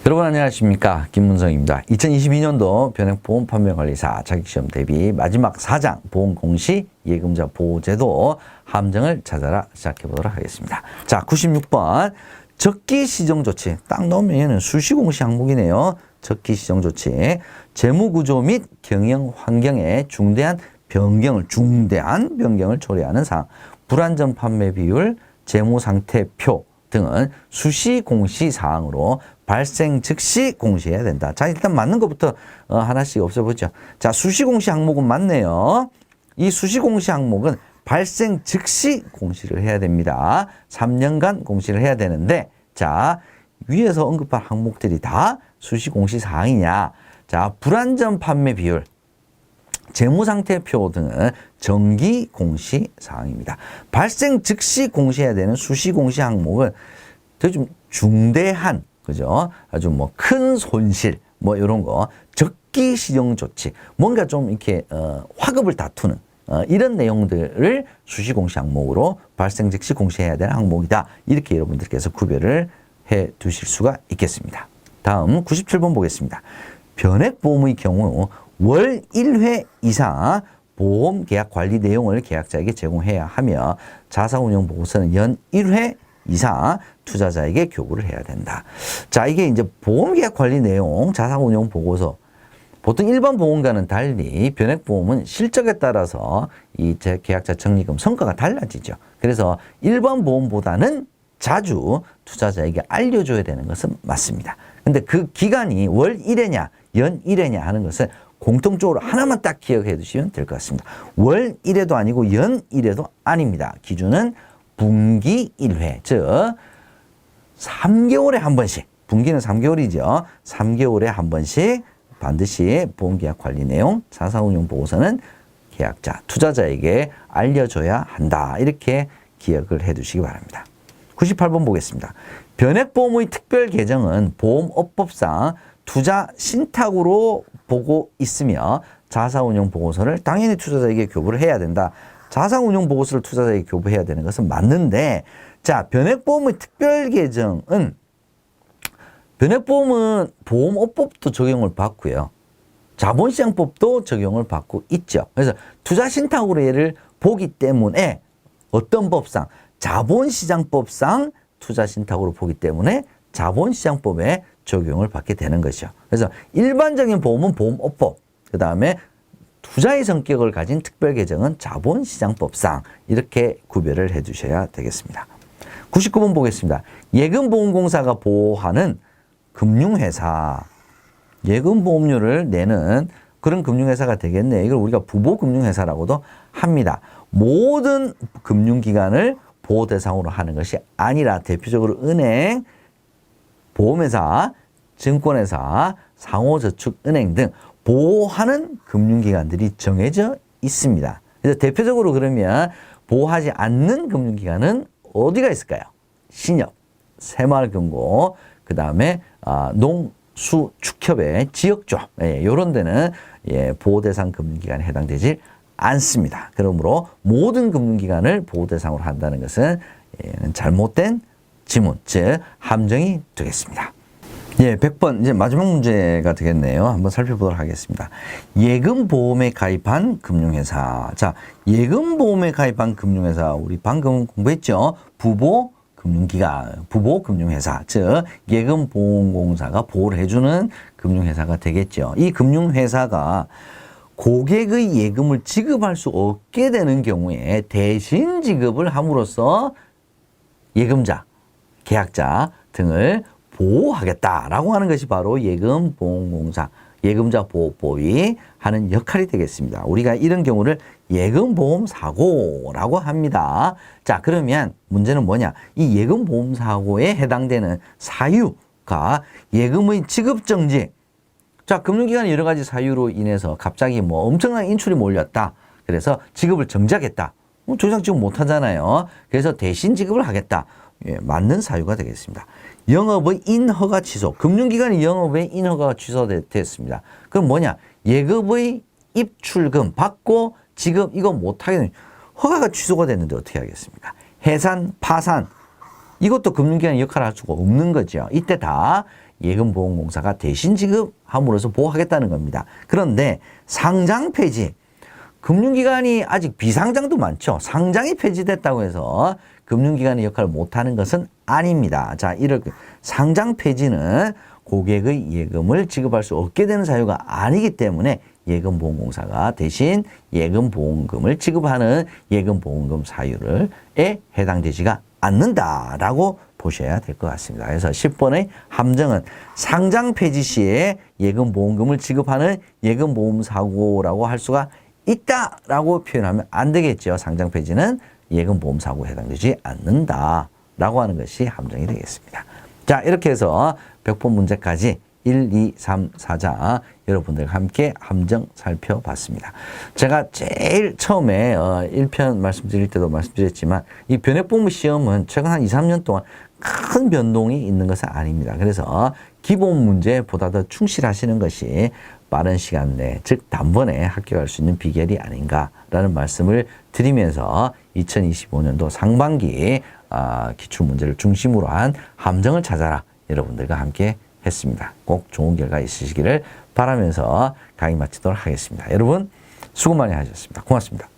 여러분 안녕하십니까, 김문성입니다. 2022년도 변액보험 판매관리사 자격시험 대비 마지막 4장 보험공시 예금자 보호제도 함정을 찾아라 시작해 보도록 하겠습니다. 자, 96번 적기시정조치 딱 넣으면 얘는 수시공시 항목이네요. 적기시정조치 재무구조 및 경영 환경에 중대한 변경을 초래하는 사항, 불안전 판매 비율, 재무상태표 등은 수시 공시 사항으로 발생 즉시 공시해야 된다. 자, 일단 맞는 것부터 하나씩 없애보죠. 자, 수시 공시 항목은 맞네요. 이 수시 공시 항목은 발생 즉시 공시를 해야 됩니다. 3년간 공시를 해야 되는데, 자, 위에서 언급한 항목들이 다 수시 공시 사항이냐? 자, 불안전 판매 비율, 재무상태표 등은 정기 공시 사항입니다. 발생 즉시 공시해야 되는 수시 공시 항목은 좀 중대한, 그죠? 아주 뭐 큰 손실, 뭐 이런 거, 적기 시정 조치, 뭔가 좀 이렇게 화급을 다투는 이런 내용들을 수시 공시 항목으로 발생 즉시 공시해야 되는 항목이다. 이렇게 여러분들께서 구별을 해 두실 수가 있겠습니다. 다음 97번 보겠습니다. 변액보험의 경우 월 1회 이상 보험 계약 관리 내용을 계약자에게 제공해야 하며 자사운용 보고서는 연 1회 이상 투자자에게 교부를 해야 된다. 자, 이게 이제 보험 계약 관리 내용, 자사운용 보고서, 보통 일반 보험과는 달리 변액보험은 실적에 따라서 이 계약자 적립금 성과가 달라지죠. 그래서 일반 보험보다는 자주 투자자에게 알려줘야 되는 것은 맞습니다. 근데 그 기간이 월 1회냐, 연 1회냐 하는 것은 공통적으로 하나만 딱 기억해 두시면 될 것 같습니다. 월 1회도 아니고 연 1회도 아닙니다. 기준은 분기 1회, 즉 3개월에 한 번씩, 분기는 3개월이죠. 3개월에 한 번씩 반드시 보험계약 관리 내용, 자사운용 보고서는 계약자, 투자자에게 알려줘야 한다. 이렇게 기억을 해 두시기 바랍니다. 98번 보겠습니다. 변액보험의 특별 개정은 보험업법상 투자 신탁으로 보고 있으며 자사운용 보고서를 당연히 투자자에게 교부를 해야 된다. 자사운용 보고서를 투자자에게 교부해야 되는 것은 맞는데, 자, 변액보험의 특별 개정은, 변액보험은 보험업법도 적용을 받고요. 자본시장법도 적용을 받고 있죠. 그래서 투자신탁으로 얘를 보기 때문에 어떤 법상, 자본시장법상 투자신탁으로 보기 때문에 자본시장법에 적용을 받게 되는 것이죠. 그래서 일반적인 보험은 보험업법, 그 다음에 투자의 성격을 가진 특별 개정은 자본시장법상 이렇게 구별을 해 주셔야 되겠습니다. 99번 보겠습니다. 예금보험공사가 보호하는 금융회사, 예금보험료를 내는 그런 금융회사가 되겠네요. 이걸 우리가 부보금융회사라고도 합니다. 모든 금융기관을 보호 대상으로 하는 것이 아니라 대표적으로 은행, 보험회사, 증권회사, 상호저축은행 등 보호하는 금융기관들이 정해져 있습니다. 그래서 대표적으로 그러면 보호하지 않는 금융기관은 어디가 있을까요? 신협, 새마을금고, 그 다음에 농수축협의 지역조합, 이런 데는 보호대상 금융기관에 해당되지 않습니다. 그러므로 모든 금융기관을 보호대상으로 한다는 것은 잘못된 지문, 즉 함정이 되겠습니다. 100번 이제 마지막 문제가 되겠네요. 한번 살펴보도록 하겠습니다. 예금보험에 가입한 금융회사. 자, 예금보험에 가입한 금융회사, 우리 방금 공부했죠? 부보금융기관, 부보금융회사, 즉 예금보험공사가 보호를 해주는 금융회사가 되겠죠. 이 금융회사가 고객의 예금을 지급할 수 없게 되는 경우에 대신 지급을 함으로써 예금자, 계약자 등을 보호하겠다라고 하는 것이 바로 예금보험공사, 예금자 보호법이 하는 역할이 되겠습니다. 우리가 이런 경우를 예금보험사고라고 합니다. 자, 그러면 문제는 뭐냐? 이 예금보험사고에 해당되는 사유가 예금의 지급정지. 자, 금융기관의 여러 가지 사유로 인해서 갑자기 뭐 엄청난 인출이 몰렸다. 그래서 지급을 정지하겠다. 더 이상 지급 못하잖아요. 그래서 대신 지급을 하겠다. 맞는 사유가 되겠습니다. 영업의 인허가 취소. 금융기관의 영업의 인허가가 취소됐습니다. 그럼 뭐냐? 예금의 입출금 받고 지급 이거 못하게 되는, 허가가 취소가 됐는데 어떻게 하겠습니까? 해산, 파산. 이것도 금융기관의 역할을 할 수가 없는 거죠. 이때 다 예금보험공사가 대신 지급함으로써 보호하겠다는 겁니다. 그런데 상장 폐지, 금융기관이 아직 비상장도 많죠. 상장이 폐지됐다고 해서 금융기관의 역할을 못하는 것은 아닙니다. 자, 이렇게 상장 폐지는 고객의 예금을 지급할 수 없게 되는 사유가 아니기 때문에 예금보험공사가 대신 예금보험금을 지급하는 예금보험금 사유에 해당되지가 않는다라고 보셔야 될 것 같습니다. 그래서 10번의 함정은 상장 폐지 시에 예금보험금을 지급하는 예금보험사고라고 할 수가 있다라고 표현하면 안 되겠죠. 상장 폐지는 예금보험사고에 해당되지 않는다라고 하는 것이 함정이 되겠습니다. 자, 이렇게 해서 100번 문제까지 1, 2, 3, 4장 여러분들과 함께 함정 살펴봤습니다. 제가 제일 처음에 1편 말씀드릴 때도 말씀드렸지만 이 변액본무 시험은 최근 한 2, 3년 동안 큰 변동이 있는 것은 아닙니다. 그래서 기본 문제보다 더 충실하시는 것이 빠른 시간 내, 즉 단번에 합격할 수 있는 비결이 아닌가라는 말씀을 드리면서 2025년도 상반기 기출문제를 중심으로 한 함정을 찾아라 여러분들과 함께 했습니다. 꼭 좋은 결과 있으시기를 바라면서 강의 마치도록 하겠습니다. 여러분 수고 많이 하셨습니다. 고맙습니다.